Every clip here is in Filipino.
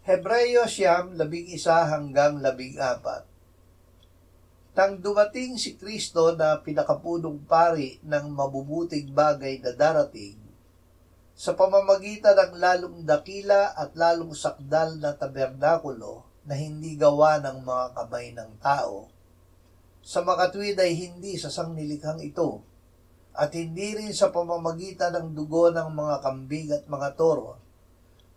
Hebreo 9:11-14. Nang dumating si Kristo na pinakapunong pari ng mabubuting bagay na darating, sa pamamagitan ng lalong dakila at lalong sakdal na tabernakulo na hindi gawa ng mga kamay ng tao, sa makatuwid ay hindi sa sanglilikhang ito, at hindi rin sa pamamagitan ng dugo ng mga kambing at mga toro,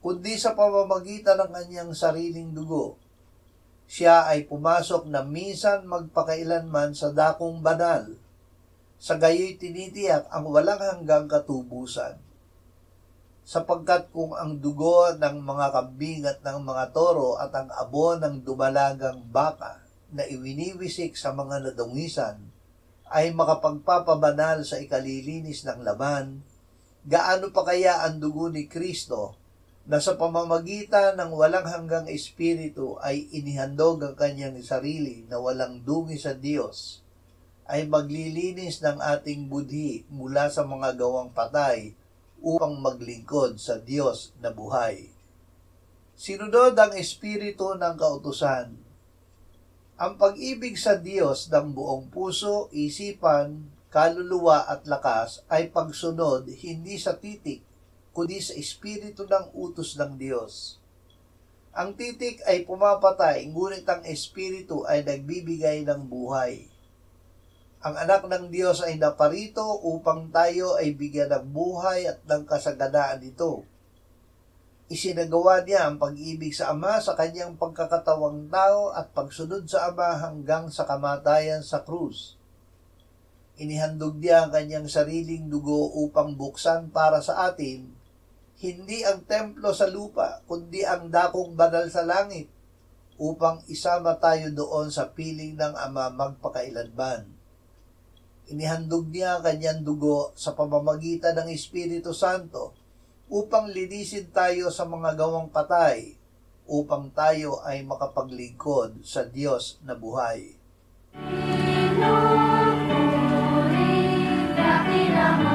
kundi sa pamamagitan ng kanyang sariling dugo. Siya ay pumasok na minsan magpakailanman sa dakong banal, sa gayoy tinitiyak ang walang hanggang katubusan. Sapagkat kung ang dugo ng mga kambing at ng mga toro at ang abo ng dumalagang baka na iwiniwisik sa mga nadungisan ay makapagpapabanal sa ikalilinis ng laman, gaano pa kaya ang dugo ni Kristo na sa pamamagitan ng walang hanggang espiritu ay inihandog ang kanyang sarili na walang dungi sa Diyos, ay maglilinis ng ating budhi mula sa mga gawang patay upang maglingkod sa Diyos na buhay. Sinunod ang espiritu ng kautusan. Ang pag-ibig sa Diyos ng buong puso, isipan, kaluluwa at lakas ay pagsunod hindi sa titik, kundi sa espiritu ng utos ng Diyos. Ang titik ay pumapatay, ngunit ang espiritu ay nagbibigay ng buhay. Ang anak ng Diyos ay naparito upang tayo ay bigyan ng buhay at ng kasaganaan nito. Isinagawa niya ang pag-ibig sa Ama sa kanyang pagkakatawang tao at pagsunod sa Ama hanggang sa kamatayan sa krus. Inihandog niya ang kanyang sariling dugo upang buksan para sa atin, hindi ang templo sa lupa, kundi ang dakong banal sa langit, upang isama tayo doon sa piling ng Ama magpakailanman. Inihandog niya ang kanyang dugo sa pamamagitan ng Espiritu Santo upang linisin tayo sa mga gawang patay, upang tayo ay makapaglingkod sa Diyos na buhay. Pinupuri, dakilang